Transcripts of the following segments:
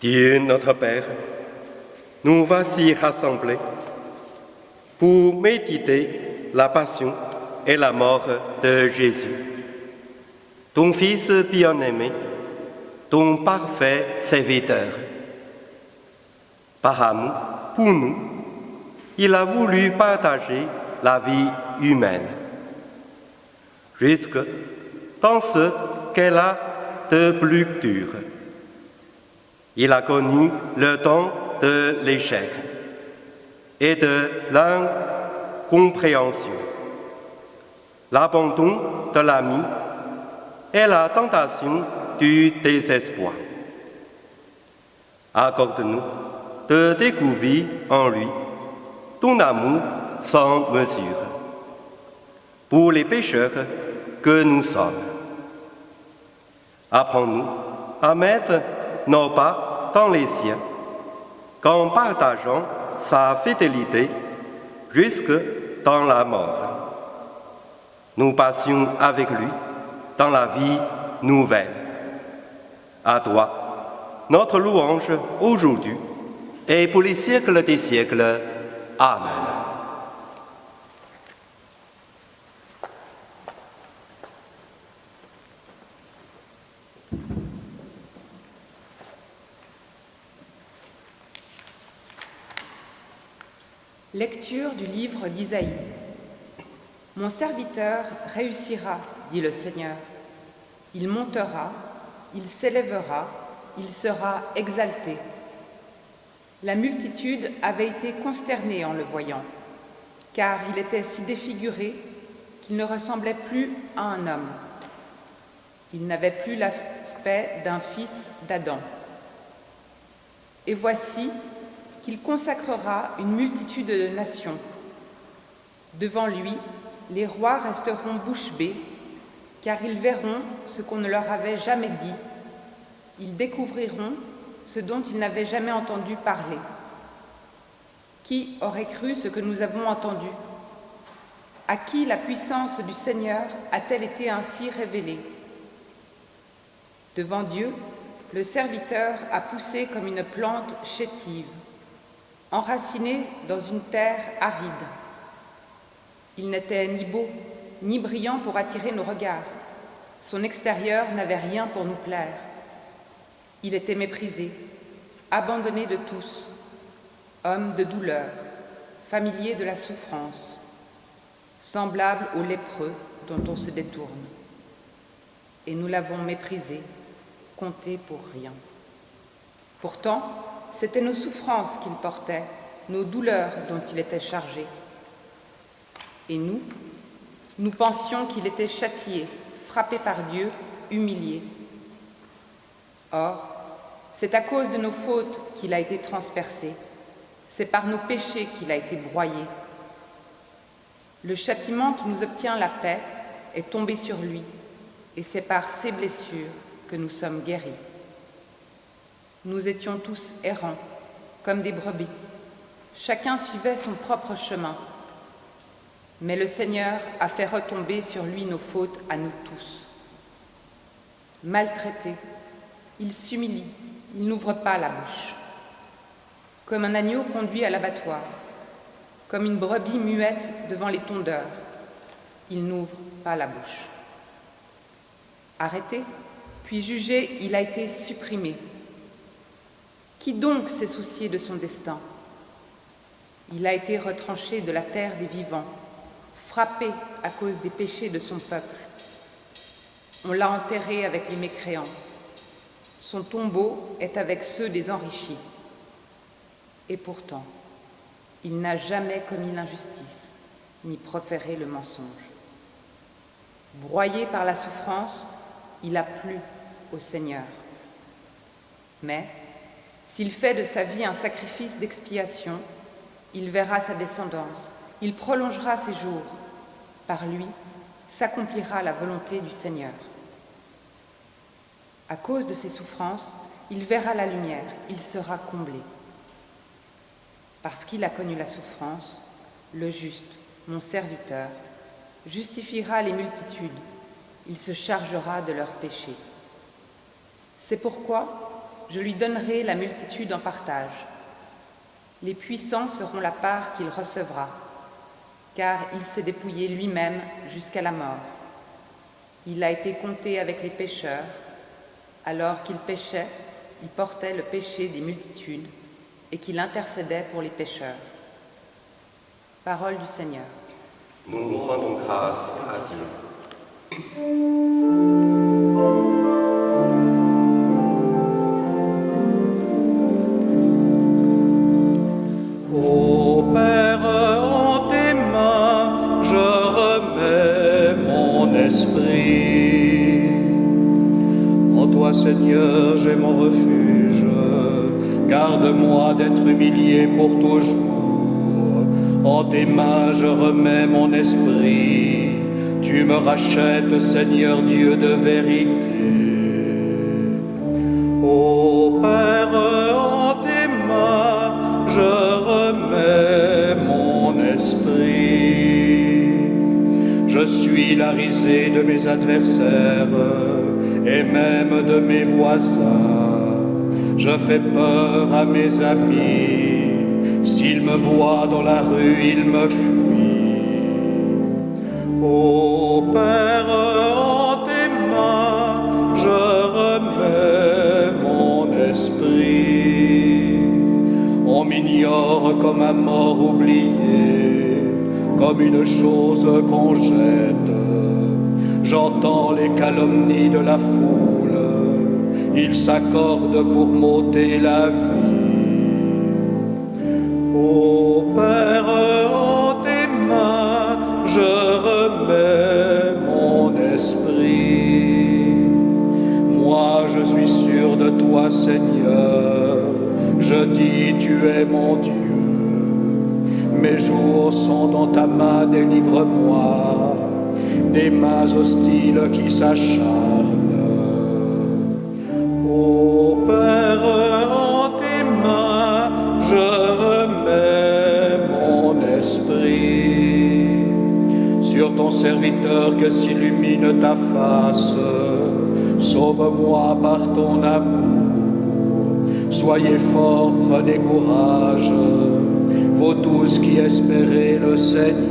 Dieu notre Père, nous voici rassemblés pour méditer la passion et la mort de Jésus, ton Fils bien-aimé, ton parfait serviteur. Par amour pour nous, il a voulu partager la vie humaine, jusque dans ce qu'elle a de plus dur. Il a connu le temps de l'échec et de l'incompréhension, l'abandon de l'ami et la tentation du désespoir. Accorde-nous de découvrir en lui ton amour sans mesure pour les pécheurs que nous sommes. Apprends-nous à mettre nos pas dans les siens, qu'en partageant sa fidélité jusque dans la mort, nous passions avec lui dans la vie nouvelle. À toi, notre louange aujourd'hui et pour les siècles des siècles. Amen. Lecture du livre d'Isaïe. Mon serviteur réussira, dit le Seigneur. Il montera, il s'élèvera, il sera exalté. La multitude avait été consternée en le voyant, car il était si défiguré qu'il ne ressemblait plus à un homme. Il n'avait plus l'aspect d'un fils d'Adam. Et voici qu'il consacrera une multitude de nations. Devant lui, les rois resteront bouche bée, car ils verront ce qu'on ne leur avait jamais dit. Ils découvriront ce dont ils n'avaient jamais entendu parler. Qui aurait cru ce que nous avons entendu? À qui la puissance du Seigneur a-t-elle été ainsi révélée? Devant Dieu, le serviteur a poussé comme une plante chétive, enraciné dans une terre aride. Il n'était ni beau, ni brillant pour attirer nos regards. Son extérieur n'avait rien pour nous plaire. Il était méprisé, abandonné de tous, homme de douleur, familier de la souffrance, semblable aux lépreux dont on se détourne. Et nous l'avons méprisé, compté pour rien. Pourtant, c'étaient nos souffrances qu'il portait, nos douleurs dont il était chargé. Et nous pensions qu'il était châtié, frappé par Dieu, humilié. Or, c'est à cause de nos fautes qu'il a été transpercé, c'est par nos péchés qu'il a été broyé. Le châtiment qui nous obtient la paix est tombé sur lui, et c'est par ses blessures que nous sommes guéris. Nous étions tous errants, comme des brebis. Chacun suivait son propre chemin. Mais le Seigneur a fait retomber sur lui nos fautes à nous tous. Maltraité, il s'humilie, il n'ouvre pas la bouche. Comme un agneau conduit à l'abattoir, comme une brebis muette devant les tondeurs, il n'ouvre pas la bouche. Arrêté, puis jugé, il a été supprimé. Qui donc s'est soucié de son destin? Il a été retranché de la terre des vivants, frappé à cause des péchés de son peuple. On l'a enterré avec les mécréants. Son tombeau est avec ceux des enrichis. Et pourtant, il n'a jamais commis l'injustice, ni proféré le mensonge. Broyé par la souffrance, il a plu au Seigneur. Mais, s'il fait de sa vie un sacrifice d'expiation, il verra sa descendance, il prolongera ses jours. Par lui, s'accomplira la volonté du Seigneur. À cause de ses souffrances, il verra la lumière, il sera comblé. Parce qu'il a connu la souffrance, le juste, mon serviteur, justifiera les multitudes, il se chargera de leurs péchés. C'est pourquoi je lui donnerai la multitude en partage. Les puissants seront la part qu'il recevra, car il s'est dépouillé lui-même jusqu'à la mort. Il a été compté avec les pécheurs. Alors qu'il péchait, il portait le péché des multitudes et qu'il intercédait pour les pécheurs. Parole du Seigneur. Nous rendons grâce à Dieu. Ô Père, en tes mains, je remets mon esprit. En toi, Seigneur, j'ai mon refuge. Garde-moi d'être humilié pour toujours. En tes mains, je remets mon esprit. Tu me rachètes, Seigneur Dieu de vérité. Ô Père, en tes mains, je remets mon esprit. Je suis la risée de mes adversaires et même de mes voisins. Je fais peur à mes amis. S'ils me voient dans la rue, ils me fuient. Ô Père, en tes mains, je remets mon esprit. On m'ignore comme un mort oublié, comme une chose qu'on jette. J'entends les calomnies de la foule, ils s'accordent pour m'ôter la vie. Ô Père, en tes mains, je remets mon esprit. Moi, je suis sûr de toi, Seigneur. Je dis, tu es mon Dieu. Mes jours sont dans ta main, délivre-moi des mains hostiles qui s'acharnent. Ô Père, en tes mains, je remets mon esprit. Sur ton serviteur que s'illumine ta face, sauve-moi par ton amour. Soyez forts, prenez courage, vous tous qui espérez le Seigneur.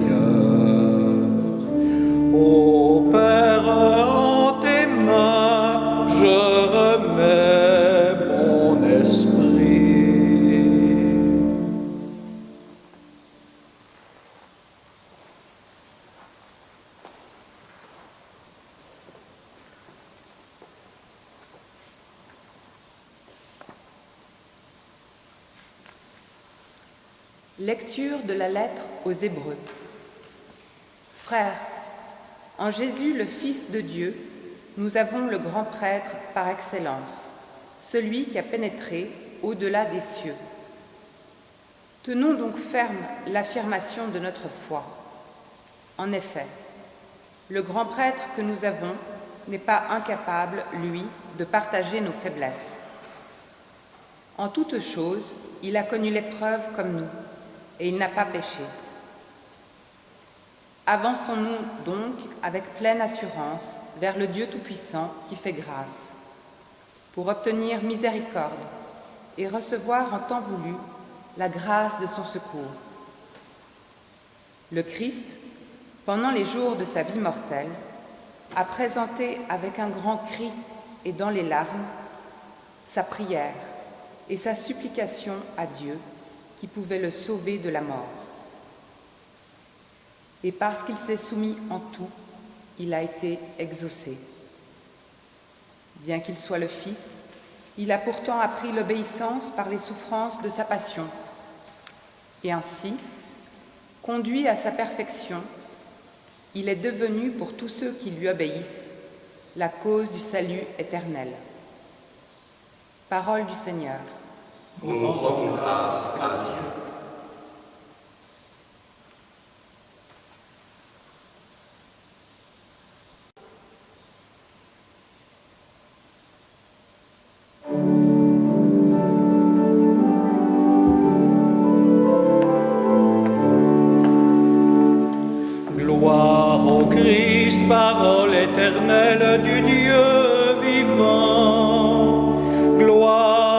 Ô Père, en tes mains, je remets mon esprit. Lecture de la lettre aux Hébreux. Frères, en Jésus, le Fils de Dieu, nous avons le grand prêtre par excellence, celui qui a pénétré au-delà des cieux. Tenons donc ferme l'affirmation de notre foi. En effet, le grand prêtre que nous avons n'est pas incapable, lui, de partager nos faiblesses. En toutes choses, il a connu l'épreuve comme nous, et il n'a pas péché. Avançons-nous donc avec pleine assurance vers le Dieu Tout-Puissant qui fait grâce, pour obtenir miséricorde et recevoir en temps voulu la grâce de son secours. Le Christ, pendant les jours de sa vie mortelle, a présenté avec un grand cri et dans les larmes sa prière et sa supplication à Dieu qui pouvait le sauver de la mort. Et parce qu'il s'est soumis en tout, il a été exaucé. Bien qu'il soit le Fils, il a pourtant appris l'obéissance par les souffrances de sa passion. Et ainsi, conduit à sa perfection, il est devenu pour tous ceux qui lui obéissent la cause du salut éternel. Parole du Seigneur. Nous rendons grâce à Dieu. Gloire au Christ, parole éternelle du Dieu vivant. Gloire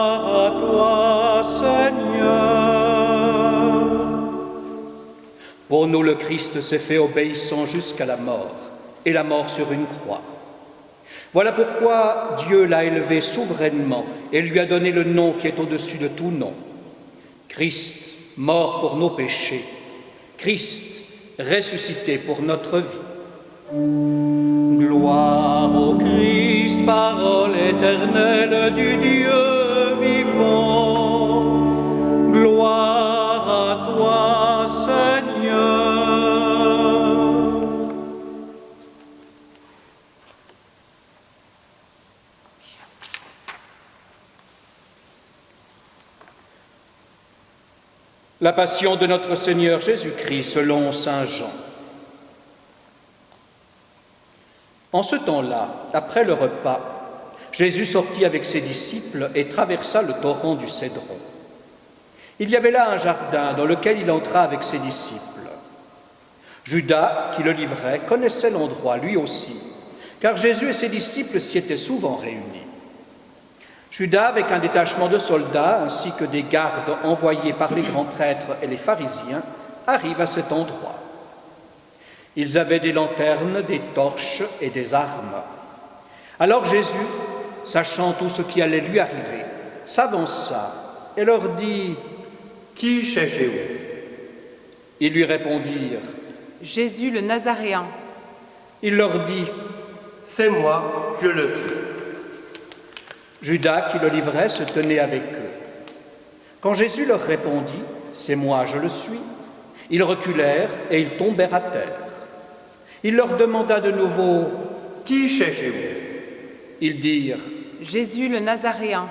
Pour nous, le Christ s'est fait obéissant jusqu'à la mort, et la mort sur une croix. Voilà pourquoi Dieu l'a élevé souverainement et lui a donné le nom qui est au-dessus de tout nom. Christ, mort pour nos péchés. Christ, ressuscité pour notre vie. Gloire au Christ, parole éternelle du Dieu vivant. Gloire à toi, Seigneur. La passion de notre Seigneur Jésus-Christ selon saint Jean. En ce temps-là, après le repas, Jésus sortit avec ses disciples et traversa le torrent du Cédron. Il y avait là un jardin dans lequel il entra avec ses disciples. Judas, qui le livrait, connaissait l'endroit lui aussi, car Jésus et ses disciples s'y étaient souvent réunis. Judas, avec un détachement de soldats ainsi que des gardes envoyés par les grands prêtres et les pharisiens, arrive à cet endroit. Ils avaient des lanternes, des torches et des armes. Alors Jésus, sachant tout ce qui allait lui arriver, s'avança et leur dit : « Qui cherchez-vous ? » Ils lui répondirent : « Jésus le Nazaréen. » Il leur dit : « C'est moi, je le suis. » Judas, qui le livrait, se tenait avec eux. Quand Jésus leur répondit : « C'est moi, je le suis », ils reculèrent et ils tombèrent à terre. Il leur demanda de nouveau : « Qui cherchez-vous ? » Ils dirent : « Jésus le Nazaréen. »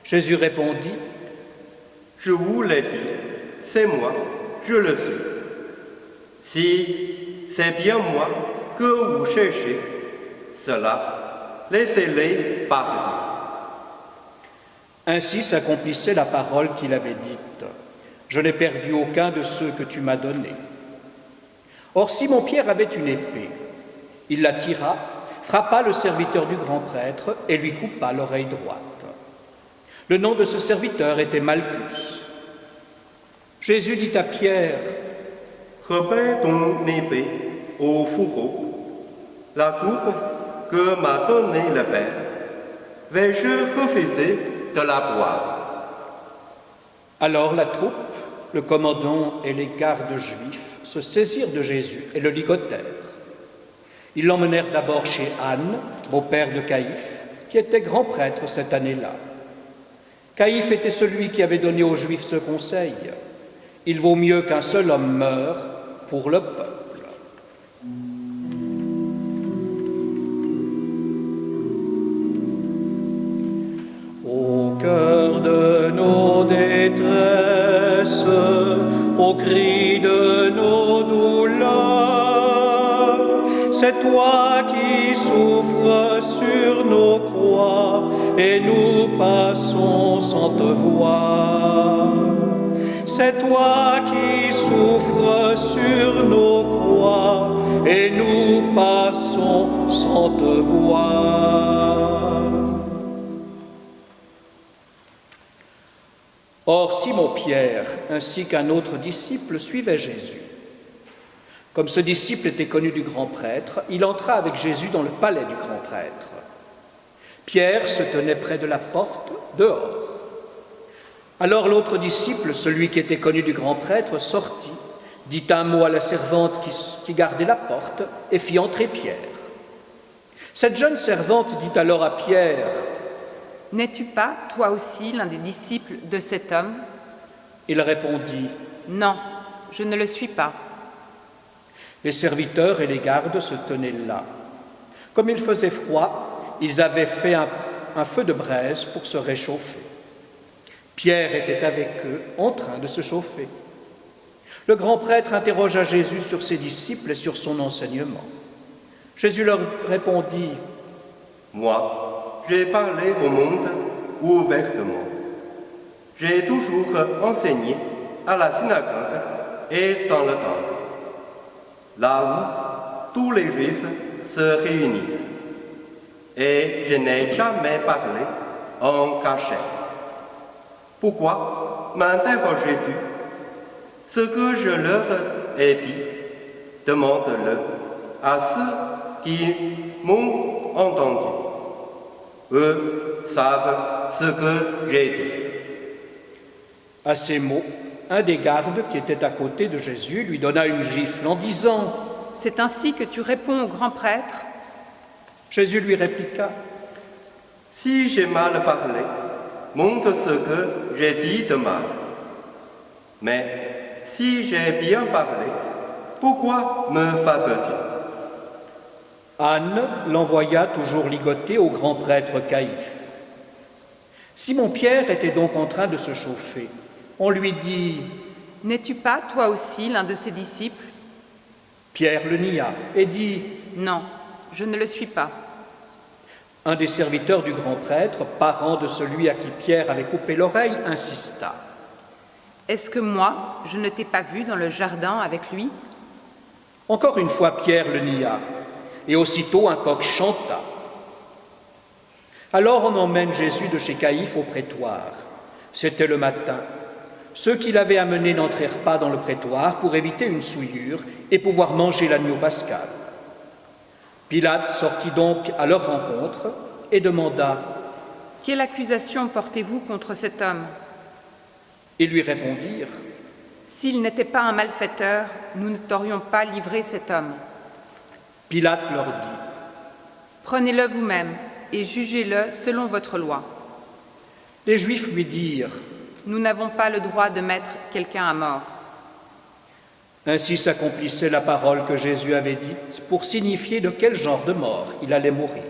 Jésus répondit : « Je vous l'ai dit, c'est moi, je le suis. Si c'est bien moi que vous cherchez, cela, laissez-les parler. » Ainsi s'accomplissait la parole qu'il avait dite : « Je n'ai perdu aucun de ceux que tu m'as donnés. » Or Simon-Pierre avait une épée. Il la tira, frappa le serviteur du grand prêtre et lui coupa l'oreille droite. Le nom de ce serviteur était Malchus. Jésus dit à Pierre : « Remets ton épée au fourreau. La coupe que m'a donnée le Père, vais-je refuser de la boire ?» Alors la troupe, le commandant et les gardes juifs se saisirent de Jésus et le ligotèrent. Ils l'emmenèrent d'abord chez Anne, beau-père de Caïphe, qui était grand prêtre cette année-là. Caïphe était celui qui avait donné aux Juifs ce conseil : il vaut mieux qu'un seul homme meure pour le peuple. Au cœur de nos détresses, au cri de nos douleurs, c'est toi qui souffres sur nos croix et nous passons sans te voir. C'est toi qui souffres sur nos croix et nous passons sans te voir. Or, Simon-Pierre, ainsi qu'un autre disciple, suivaient Jésus. Comme ce disciple était connu du grand prêtre, il entra avec Jésus dans le palais du grand prêtre. Pierre se tenait près de la porte, dehors. Alors l'autre disciple, celui qui était connu du grand prêtre, sortit, dit un mot à la servante qui gardait la porte et fit entrer Pierre. Cette jeune servante dit alors à Pierre : « N'es-tu pas, toi aussi, l'un des disciples de cet homme ? » Il répondit : « Non, je ne le suis pas. » Les serviteurs et les gardes se tenaient là. Comme il faisait froid, ils avaient fait un feu de braise pour se réchauffer. Pierre était avec eux, en train de se chauffer. Le grand prêtre interrogea Jésus sur ses disciples et sur son enseignement. Jésus leur répondit : « Moi, j'ai parlé au monde ouvertement. J'ai toujours enseigné à la synagogue et dans le temple, là où tous les Juifs se réunissent. Et je n'ai jamais parlé en cachette. Pourquoi m'interroges-tu ? Ce que je leur est dit, demande-le à ceux qui m'ont entendu. Eux savent ce que j'ai dit. À ces mots, un des gardes qui était à côté de Jésus lui donna une gifle en disant « C'est ainsi que tu réponds au grand prêtre ?» Jésus lui répliqua « Si j'ai mal parlé, montre ce que j'ai dit de mal. Mais si j'ai bien parlé, pourquoi me frappes-tu » Anne l'envoya toujours ligoter au grand prêtre Caïphe. Simon-Pierre était donc en train de se chauffer. On lui dit « N'es-tu pas, toi aussi, l'un de ses disciples ?» Pierre le nia et dit « Non, je ne le suis pas. » Un des serviteurs du grand prêtre, parent de celui à qui Pierre avait coupé l'oreille, insista. « Est-ce que moi, je ne t'ai pas vu dans le jardin avec lui ?» Encore une fois, Pierre le nia, et aussitôt un coq chanta. Alors on emmène Jésus de chez Caïphe au prétoire. C'était le matin. Ceux qui l'avaient amené n'entrèrent pas dans le prétoire pour éviter une souillure et pouvoir manger l'agneau pascal. Pilate sortit donc à leur rencontre et demanda « Quelle accusation portez-vous contre cet homme ?» Ils lui répondirent « S'il n'était pas un malfaiteur, nous ne t'aurions pas livré cet homme. » Pilate leur dit « Prenez-le vous-même et jugez-le selon votre loi. » Les Juifs lui dirent « Nous n'avons pas le droit de mettre quelqu'un à mort. » Ainsi s'accomplissait la parole que Jésus avait dite pour signifier de quel genre de mort il allait mourir.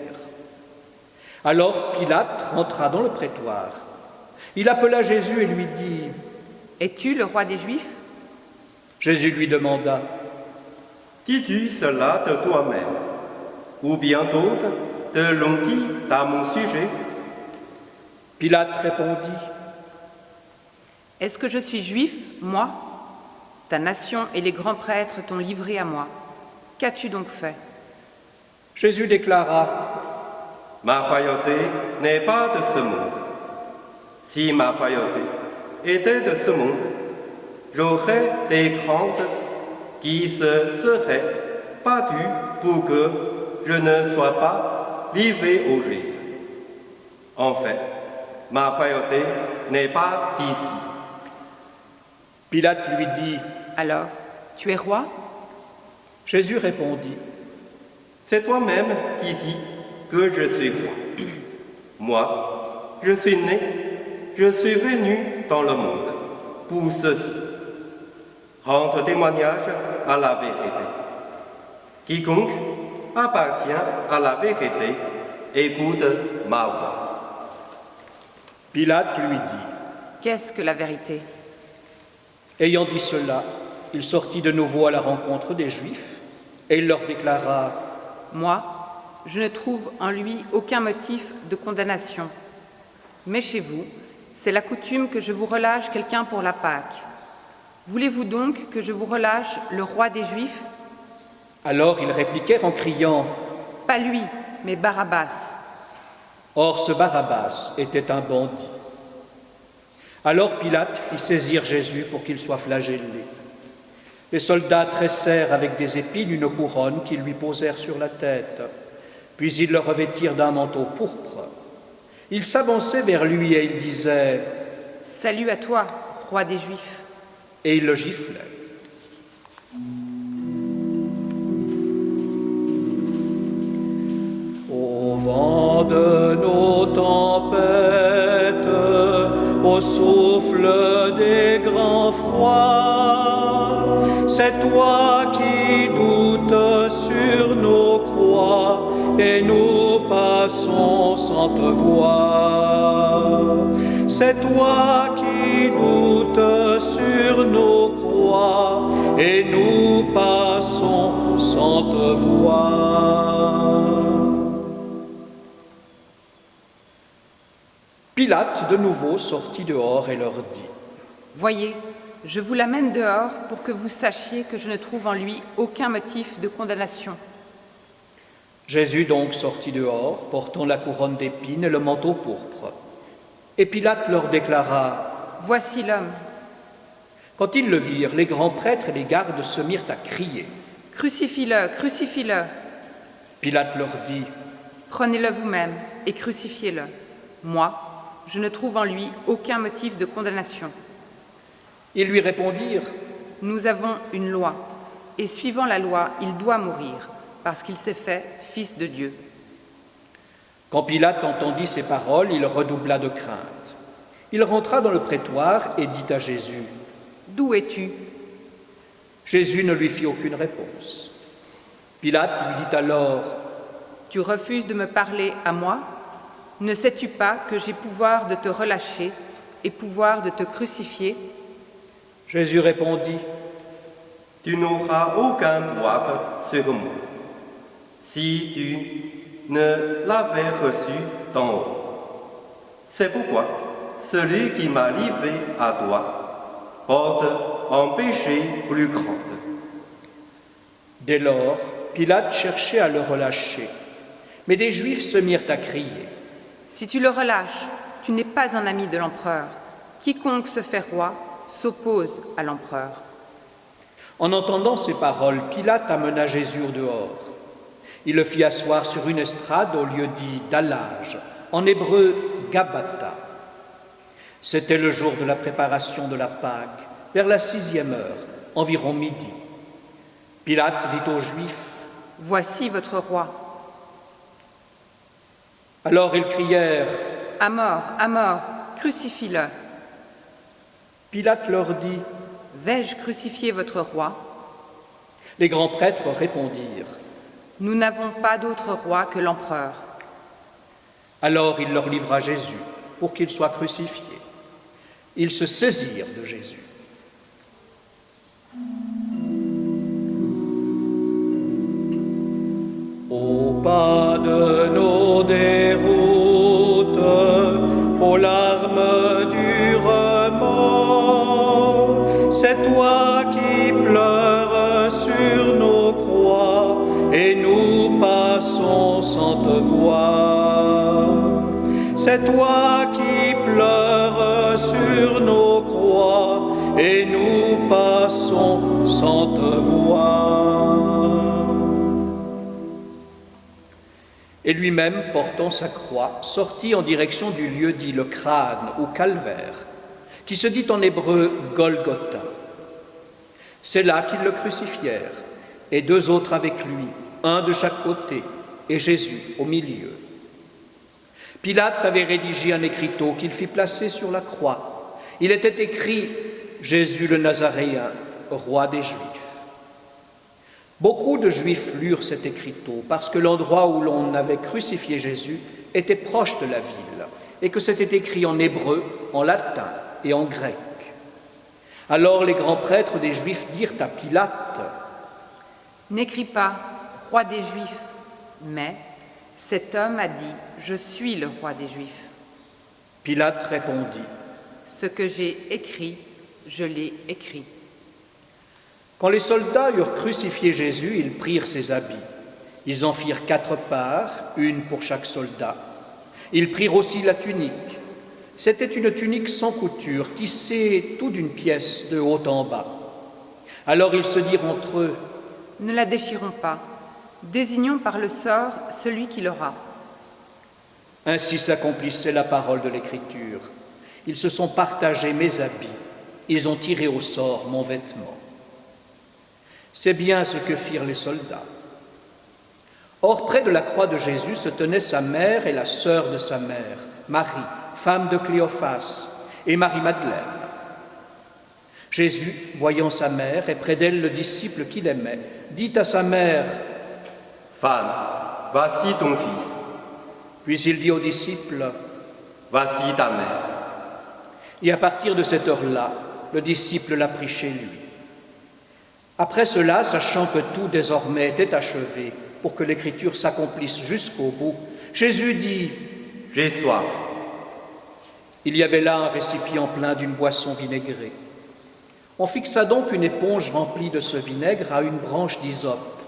Alors Pilate rentra dans le prétoire. Il appela Jésus et lui dit « Es-tu le roi des Juifs ?» Jésus lui demanda « Dis-tu cela de toi-même, ou bien d'autres te l'ont dit à mon sujet ?» Pilate répondit « Est-ce que je suis juif, moi ? Ta nation et les grands prêtres t'ont livré à moi. Qu'as-tu donc fait ?» Jésus déclara « Ma royauté n'est pas de ce monde. Si ma royauté était de ce monde, j'aurais des craintes qui se seraient battues pour que je ne sois pas livré aux Juifs. En fait, ma royauté n'est pas d'ici. » Pilate lui dit « Alors, tu es roi ?» Jésus répondit « C'est toi-même qui dis que je suis roi. Moi, je suis né, je suis venu dans le monde pour ceci. Rendre témoignage à la vérité. Quiconque appartient à la vérité écoute ma voix. » Pilate lui dit « Qu'est-ce que la vérité ?» Ayant dit cela, il sortit de nouveau à la rencontre des Juifs et il leur déclara « Moi, je ne trouve en lui aucun motif de condamnation. Mais chez vous, c'est la coutume que je vous relâche quelqu'un pour la Pâque. Voulez-vous donc que je vous relâche le roi des Juifs ?» Alors ils répliquèrent en criant « Pas lui, mais Barabbas. » Or ce Barabbas était un bandit. Alors Pilate fit saisir Jésus pour qu'il soit flagellé. Les soldats tressèrent avec des épines une couronne qu'ils lui posèrent sur la tête, puis ils le revêtirent d'un manteau pourpre. Ils s'avançaient vers lui et ils disaient « Salut à toi, roi des Juifs !» Et ils le giflaient. Au vent de nos tempêtes, au souffle des grands froids, c'est toi qui doutes sur nos croix et nous passons sans te voir. C'est toi qui doutes sur nos croix et nous passons sans te voir. Pilate de nouveau sortit dehors et leur dit « Voyez, je vous l'amène dehors pour que vous sachiez que je ne trouve en lui aucun motif de condamnation. » Jésus donc sortit dehors, portant la couronne d'épines et le manteau pourpre. Et Pilate leur déclara « Voici l'homme. » Quand ils le virent, les grands prêtres et les gardes se mirent à crier. « Crucifie-le, crucifie-le !» Pilate leur dit, « Prenez-le vous-même et crucifiez-le. Moi, je ne trouve en lui aucun motif de condamnation. » Ils lui répondirent, « Nous avons une loi, et suivant la loi, il doit mourir, parce qu'il s'est fait fils de Dieu. » Quand Pilate entendit ces paroles, il redoubla de crainte. Il rentra dans le prétoire et dit à Jésus, « D'où es-tu » Jésus ne lui fit aucune réponse. Pilate lui dit alors, « Tu refuses de me parler à moi ? Ne sais-tu pas que j'ai pouvoir de te relâcher et pouvoir de te crucifier ?» Jésus répondit, « Tu n'auras aucun pouvoir sur moi, si tu ne l'avais reçu d'en haut. C'est pourquoi celui qui m'a livré à toi porte un péché plus grand. » Dès lors, Pilate cherchait à le relâcher, mais des Juifs se mirent à crier. « Si tu le relâches, tu n'es pas un ami de l'empereur. Quiconque se fait roi s'oppose à l'empereur. » En entendant ces paroles, Pilate amena Jésus au dehors. Il le fit asseoir sur une estrade au lieu dit d'allage, en hébreu Gabbatha. C'était le jour de la préparation de la Pâque, vers la 6e heure, environ midi. Pilate dit aux Juifs, « Voici votre roi. » Alors ils crièrent, « À mort, crucifie-le. » Pilate leur dit, « Vais-je crucifier votre roi ?» Les grands prêtres répondirent, « Nous n'avons pas d'autre roi que l'empereur. » Alors il leur livra Jésus pour qu'il soit crucifié. Ils se saisirent de Jésus. Au pas de nos déroutes, aux larmes du remords, c'est toi qui pleures sur nos croix et nous passons sans te voir. C'est toi qui pleures sur nos croix et nous passons sans te voir. Et lui-même, portant sa croix, sortit en direction du lieu dit le crâne ou calvaire, qui se dit en hébreu Golgotha. C'est là qu'ils le crucifièrent, et 2 autres avec lui, un de chaque côté, et Jésus au milieu. Pilate avait rédigé un écriteau qu'il fit placer sur la croix. Il était écrit « Jésus le Nazaréen, roi des Juifs ». Beaucoup de Juifs lurent cet écriteau parce que l'endroit où l'on avait crucifié Jésus était proche de la ville et que c'était écrit en hébreu, en latin et en grec. Alors les grands prêtres des Juifs dirent à Pilate « N'écris pas « roi des Juifs », mais « cet homme a dit « Je suis le roi des Juifs ». Pilate répondit « Ce que j'ai écrit, je l'ai écrit. » Quand les soldats eurent crucifié Jésus, ils prirent ses habits. Ils en firent 4 parts, une pour chaque soldat. Ils prirent aussi la tunique. C'était une tunique sans couture, tissée tout d'une pièce de haut en bas. Alors ils se dirent entre eux, « Ne la déchirons pas, désignons par le sort celui qui l'aura. » Ainsi s'accomplissait la parole de l'Écriture. Ils se sont partagés mes habits, ils ont tiré au sort mon vêtement. C'est bien ce que firent les soldats. Or, près de la croix de Jésus se tenaient sa mère et la sœur de sa mère, Marie, femme de Cléophas, et Marie-Madeleine. Jésus, voyant sa mère et près d'elle le disciple qu'il aimait, dit à sa mère, « Femme, voici ton fils. » Puis il dit aux disciples, « Voici ta mère. » Et à partir de cette heure-là, le disciple l'a pris chez lui. Après cela, sachant que tout désormais était achevé, pour que l'Écriture s'accomplisse jusqu'au bout, Jésus dit « J'ai soif. » Il y avait là un récipient plein d'une boisson vinaigrée. On fixa donc une éponge remplie de ce vinaigre à une branche d'hysope,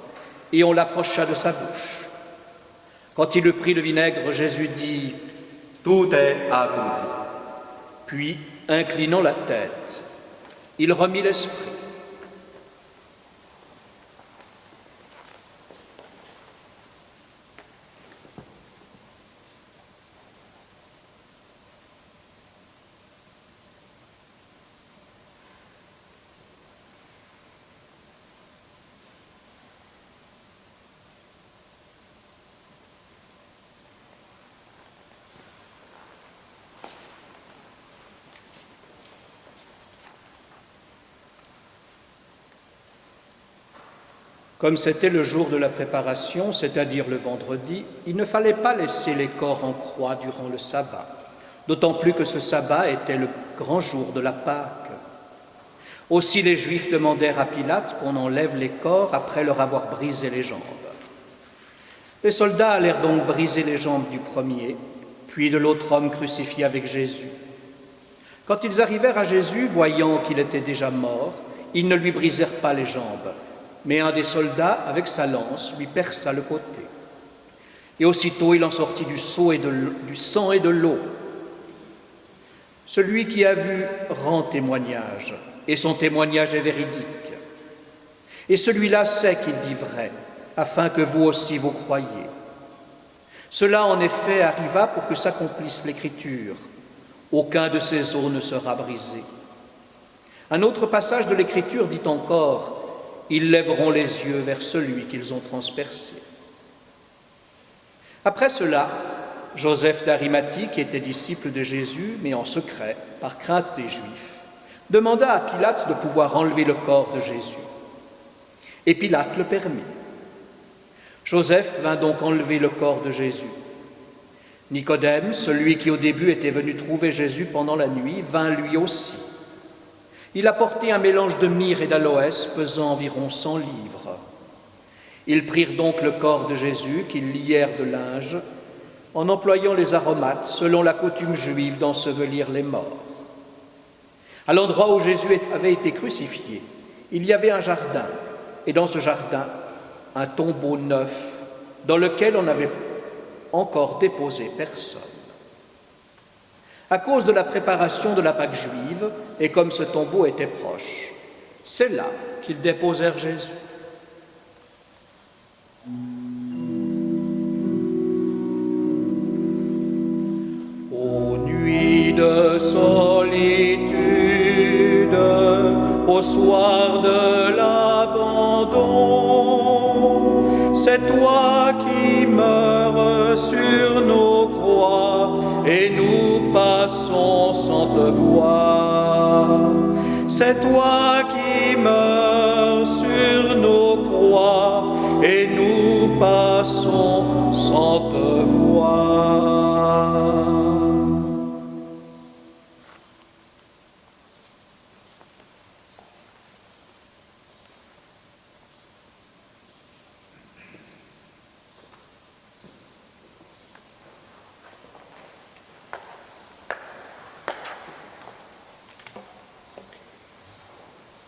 et on l'approcha de sa bouche. Quand il eut pris le vinaigre, Jésus dit « Tout est accompli. » Puis, inclinant la tête, Il remit l'esprit. Comme c'était le jour de la préparation, c'est-à-dire le vendredi, il ne fallait pas laisser les corps en croix durant le sabbat, d'autant plus que ce sabbat était le grand jour de la Pâque. Aussi les Juifs demandèrent à Pilate qu'on enlève les corps après leur avoir brisé les jambes. Les soldats allèrent donc briser les jambes du premier, puis de l'autre homme crucifié avec Jésus. Quand ils arrivèrent à Jésus, voyant qu'il était déjà mort, ils ne lui brisèrent pas les jambes, mais un des soldats, avec sa lance, lui perça le côté. Et aussitôt il en sortit du sang et de l'eau. Celui qui a vu rend témoignage, et son témoignage est véridique. Et celui-là sait qu'il dit vrai, afin que vous aussi vous croyiez. Cela en effet arriva pour que s'accomplisse l'Écriture. Aucun de ces os ne sera brisé. Un autre passage de l'Écriture dit encore: ils lèveront les yeux vers celui qu'ils ont transpercé. Après cela, Joseph d'Arimathie, qui était disciple de Jésus, mais en secret, par crainte des Juifs, demanda à Pilate de pouvoir enlever le corps de Jésus. Et Pilate le permit. Joseph vint donc enlever le corps de Jésus. Nicodème, celui qui au début était venu trouver Jésus pendant la nuit, vint lui aussi. Il apportait un mélange de myrrhe et d'aloès pesant environ 100 livres. Ils prirent donc le corps de Jésus, qu'ils lièrent de linge, en employant les aromates selon la coutume juive d'ensevelir les morts. À l'endroit où Jésus avait été crucifié, il y avait un jardin, et dans ce jardin, un tombeau neuf, dans lequel on n'avait encore déposé personne. À cause de la préparation de la Pâque juive, et comme ce tombeau était proche, c'est là qu'ils déposèrent Jésus. Ô nuit de solitude, au soir de l'abandon, c'est toi qui meurs sur nos croix, et nous passons sans te voir. C'est toi qui meurs sur nos croix, et nous passons sans te voir.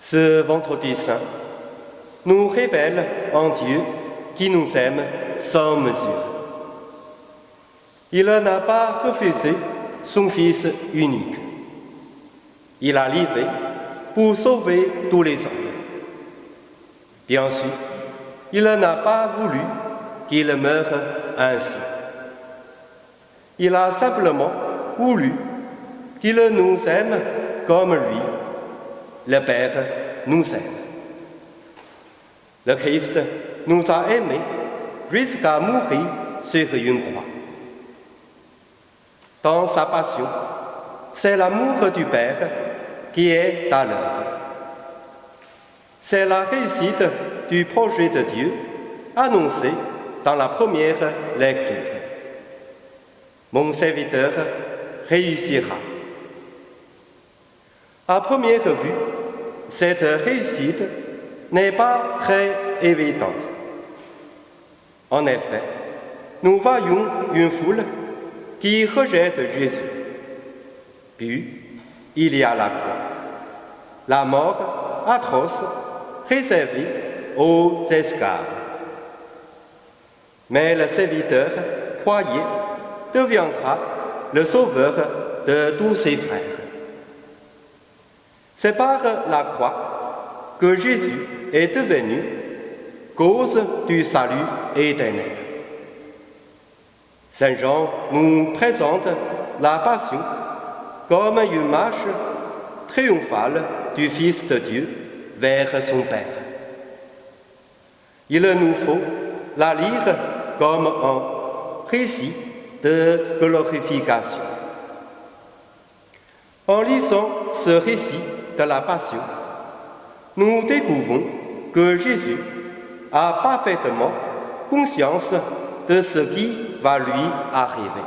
Ce vendredi saint nous révèle un Dieu qui nous aime sans mesure. Il n'a pas refusé son Fils unique. Il a livré pour sauver tous les hommes. Bien sûr, il n'a pas voulu qu'il meure ainsi. Il a simplement voulu qu'il nous aime comme lui, le Père nous aime. Le Christ nous a aimés jusqu'à mourir sur une croix. Dans sa passion, c'est l'amour du Père qui est à l'œuvre. C'est la réussite du projet de Dieu annoncé dans la première lecture. Mon serviteur réussira. À première vue, cette réussite n'est pas très évidente. En effet, nous voyons une foule qui rejette Jésus. Puis, il y a la croix, la mort atroce réservée aux esclaves. Mais le serviteur croyait deviendra le sauveur de tous ses frères. C'est par la croix que Jésus est devenu cause du salut éternel. Saint Jean nous présente la Passion comme une marche triomphale du Fils de Dieu vers son Père. Il nous faut la lire comme un récit de glorification. En lisant ce récit de la Passion, nous découvrons que Jésus a parfaitement conscience de ce qui va lui arriver.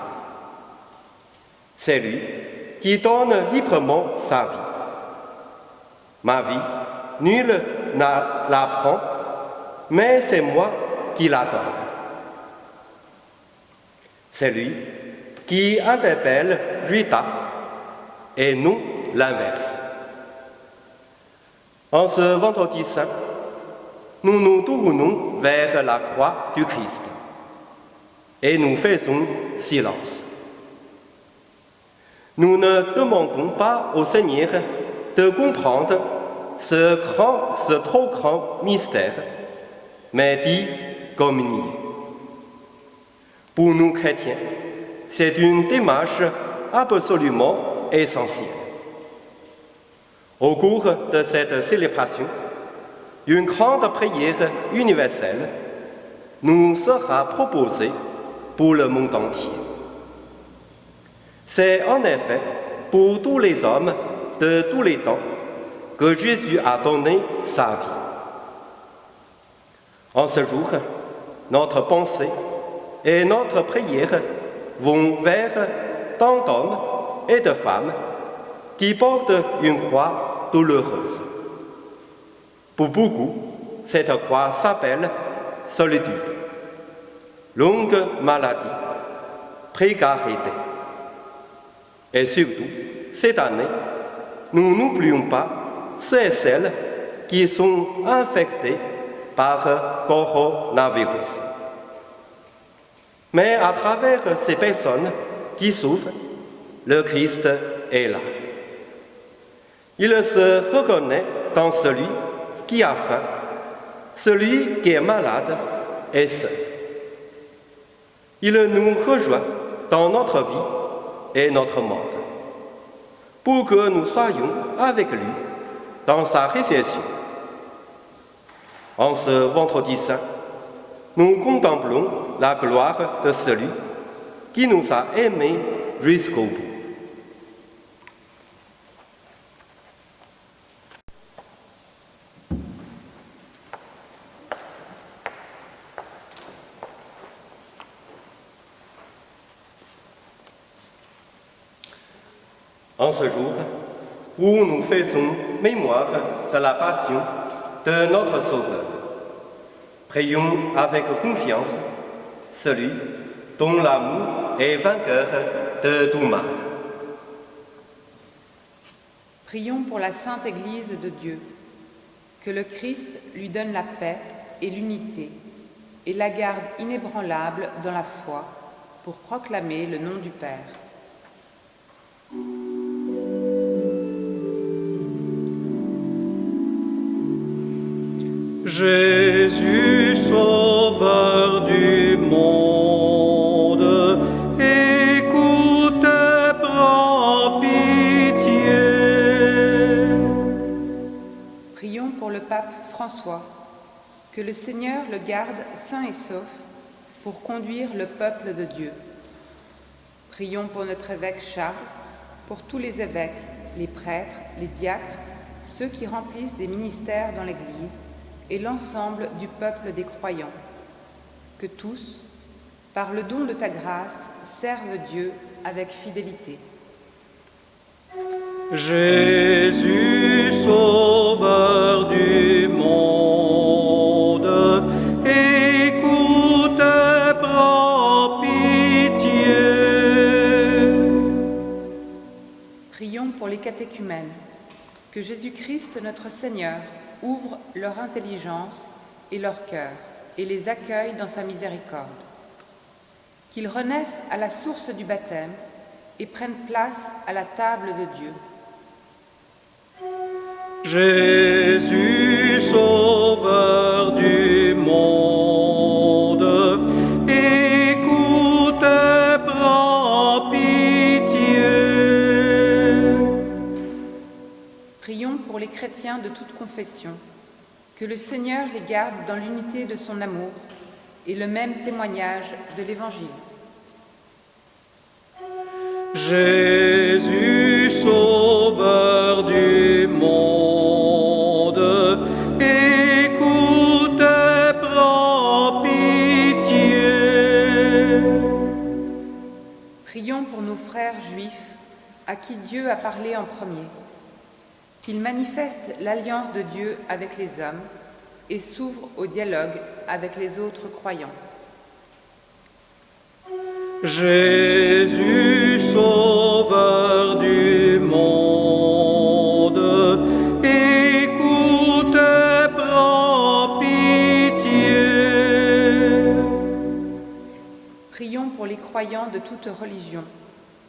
C'est lui qui donne librement sa vie. Ma vie, nul ne la prend, mais c'est moi qui la donne. C'est lui qui interpelle Judas et nous l'inverse. En ce vendredi saint, nous nous tournons vers la croix du Christ et nous faisons silence. Nous ne demandons pas au Seigneur de comprendre ce trop grand mystère, mais d'y communier. Pour nous chrétiens, c'est une démarche absolument essentielle. Au cours de cette célébration, une grande prière universelle nous sera proposée pour le monde entier. C'est en effet pour tous les hommes de tous les temps que Jésus a donné sa vie. En ce jour, notre pensée et notre prière vont vers tant d'hommes et de femmes qui portent une croix douloureuse. Pour beaucoup, cette croix s'appelle solitude, longue maladie, précarité. Et surtout, cette année, nous n'oublions pas ceux et celles qui sont infectés par le coronavirus. Mais à travers ces personnes qui souffrent, le Christ est là. Il se reconnaît dans celui qui a faim, celui qui est malade et seul. Il nous rejoint dans notre vie et notre mort, pour que nous soyons avec lui dans sa résurrection. En ce vendredi saint, nous contemplons la gloire de celui qui nous a aimés jusqu'au bout. En ce jour où nous faisons mémoire de la passion de notre Sauveur, prions avec confiance celui dont l'amour est vainqueur de tout mal. Prions pour la Sainte Église de Dieu, que le Christ lui donne la paix et l'unité et la garde inébranlable dans la foi pour proclamer le nom du Père. Jésus, sauveur du monde, écoute et prends pitié. Prions pour le pape François, que le Seigneur le garde sain et sauf pour conduire le peuple de Dieu. Prions pour notre évêque Charles, pour tous les évêques, les prêtres, les diacres, ceux qui remplissent des ministères dans l'Église, et l'ensemble du peuple des croyants. Que tous, par le don de ta grâce, servent Dieu avec fidélité. Jésus, sauveur du monde, écoute et prends pitié. Prions pour les catéchumènes, que Jésus-Christ notre Seigneur ouvre leur intelligence et leur cœur et les accueille dans sa miséricorde. Qu'ils renaissent à la source du baptême et prennent place à la table de Dieu. Jésus, sauveur du monde, écoute et prends pitié. Prions pour les chrétiens de toute confession, que le Seigneur les garde dans l'unité de son amour et le même témoignage de l'Évangile. Jésus, sauveur du monde, écoute et prends pitié. Prions pour nos frères juifs à qui Dieu a parlé en premier, qu'ils manifestent l'alliance de Dieu avec les hommes et s'ouvrent au dialogue avec les autres croyants. Jésus, sauveur du monde, écoute et prends pitié. Prions pour les croyants de toute religion,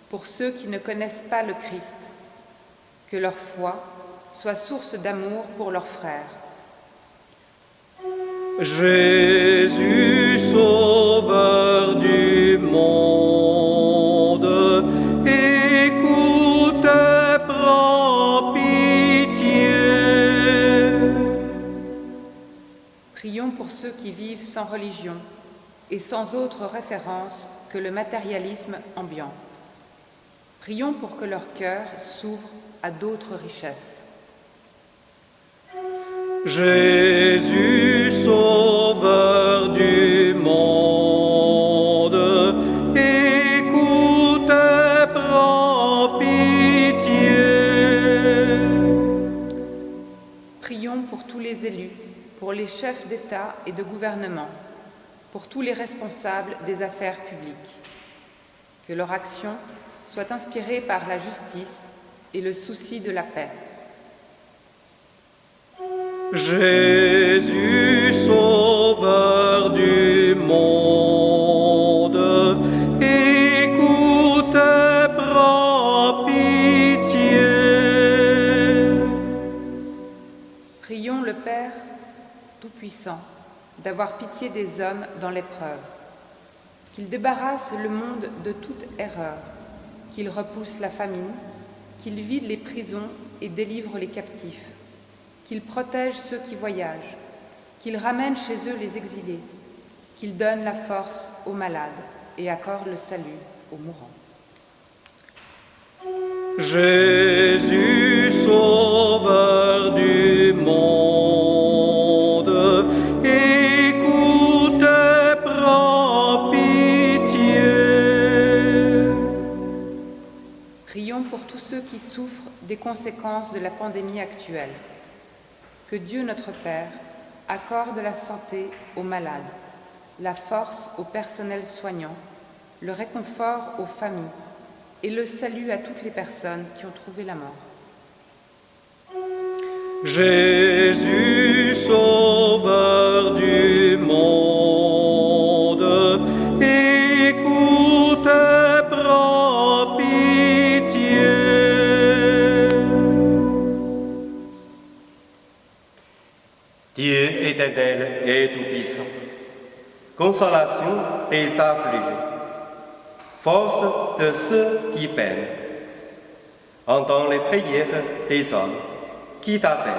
pour ceux qui ne connaissent pas le Christ, que leur foi soit source d'amour pour leurs frères. Jésus, sauveur du monde, écoute et prends pitié. Prions pour ceux qui vivent sans religion et sans autre référence que le matérialisme ambiant. Prions pour que leur cœur s'ouvre à d'autres richesses. Jésus, sauveur du monde, écoute et prends pitié. Prions pour tous les élus, pour les chefs d'État et de gouvernement, pour tous les responsables des affaires publiques. Que leur action soit inspirée par la justice et le souci de la paix. Jésus, sauveur du monde, écoute et prends pitié. Prions le Père Tout-Puissant d'avoir pitié des hommes dans l'épreuve, qu'il débarrasse le monde de toute erreur, qu'il repousse la famine, qu'il vide les prisons et délivre les captifs, qu'il protège ceux qui voyagent, qu'il ramène chez eux les exilés, qu'il donne la force aux malades et accorde le salut aux mourants. Jésus, sauveur du monde, écoute et prends pitié. Prions pour tous ceux qui souffrent des conséquences de la pandémie actuelle. Que Dieu notre Père accorde la santé aux malades, la force au personnel soignant, le réconfort aux familles et le salut à toutes les personnes qui ont trouvé la mort. Jésus, sauveur du monde, écoute et prends pitié. Dieu éternel et tout-puissant, consolation des affligés, force de ceux qui peinent, entends les prières des hommes qui t'appellent,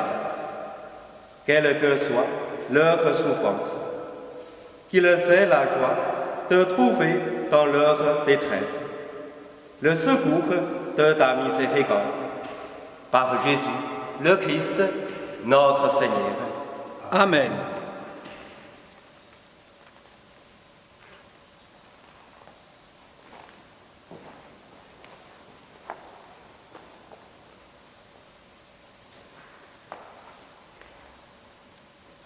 quelle que soit leur souffrance, qu'ils aient la joie de trouver dans leur détresse le secours de ta miséricorde. Par Jésus, le Christ, notre Seigneur. Amen.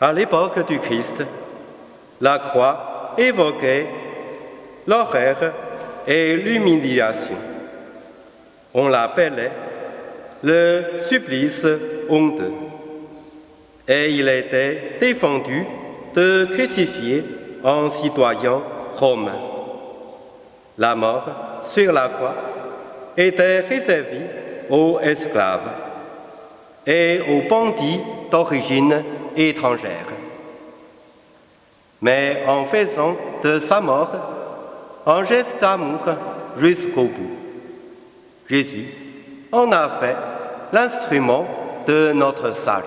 À l'époque du Christ, la croix évoquait l'horreur et l'humiliation. On l'appelait le supplice honteux. Et il était défendu de crucifier un citoyen romain. La mort sur la croix était réservée aux esclaves. et aux bandits d'origine étrangère. Mais en faisant de sa mort un geste d'amour jusqu'au bout, Jésus en a fait l'instrument de notre salut.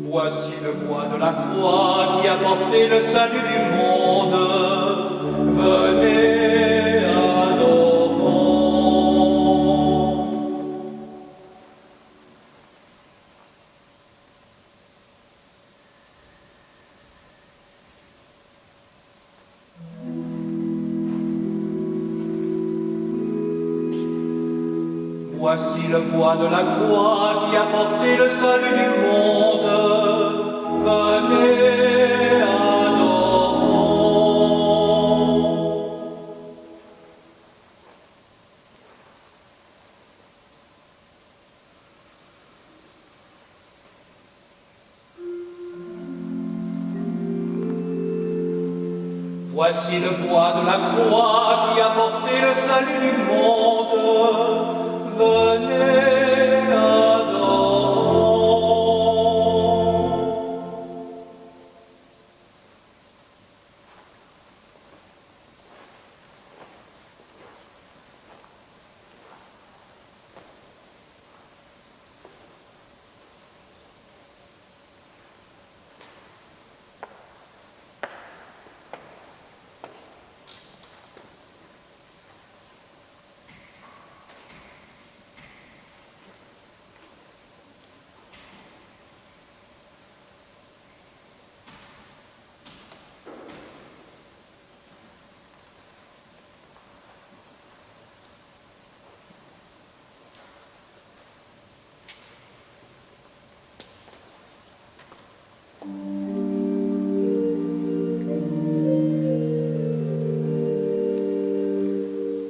Voici le bois de la croix qui a porté le salut du monde. Venez, adorons. Voici le bois de la croix qui a porté le salut du monde. Venez, adorons. Voici le bois de la croix qui a porté le salut du monde. Venez, adorons.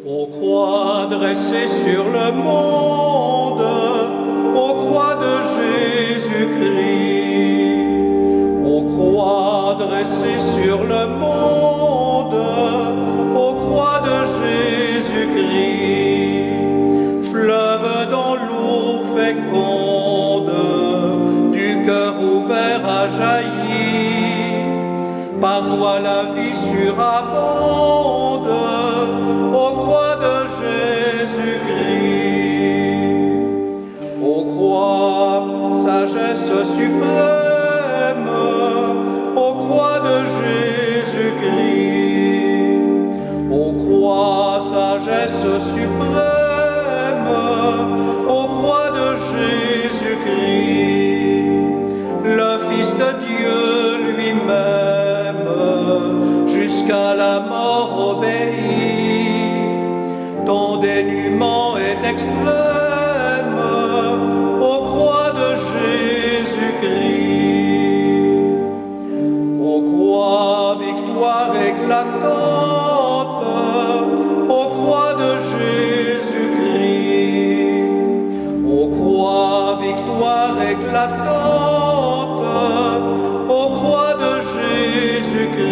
Aux croix dressées sur le monde, aux croix de Jésus-Christ, aux croix dressées sur le monde, aux croix de Jésus-Christ, fleuve dans l'eau féconde, du cœur ouvert a jailli, par toi la vie surabonde, aux croix de Jésus-Christ, aux croix, sagesse suprême, aux croix de Jésus-Christ, aux croix, sagesse suprême, aux croix de Jésus-Christ, le Fils de Dieu lui-même, jusqu'à la mort obéit. Ton dénuement est extrême, aux croix de Jésus-Christ, aux croix, victoire éclatante, aux croix de Jésus-Christ, aux croix, victoire éclatante, aux croix de Jésus-Christ,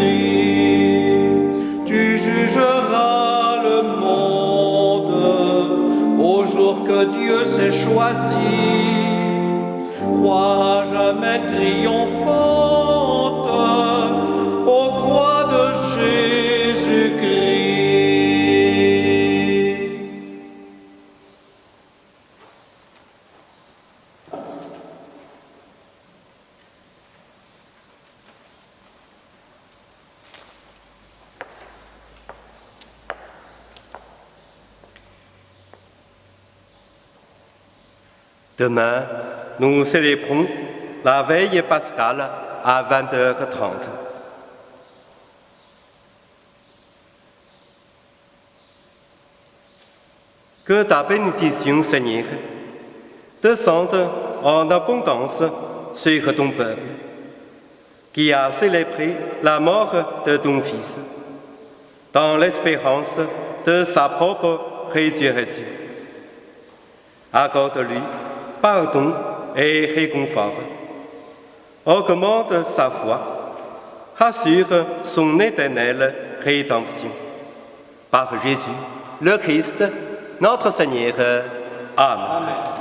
tu jugeras le monde au jour que Dieu s'est choisi. Croix à jamais triomphante, aux croix de Jésus-Christ. Demain, nous célébrons la veille pascale à 20h30. Que ta bénédiction, Seigneur, descende en abondance sur ton peuple, qui a célébré la mort de ton Fils, dans l'espérance de sa propre résurrection. Accorde-lui pardon et réconfort. Augmente sa foi, rassure son éternelle rédemption. Par Jésus, le Christ, notre Seigneur. Amen. Amen.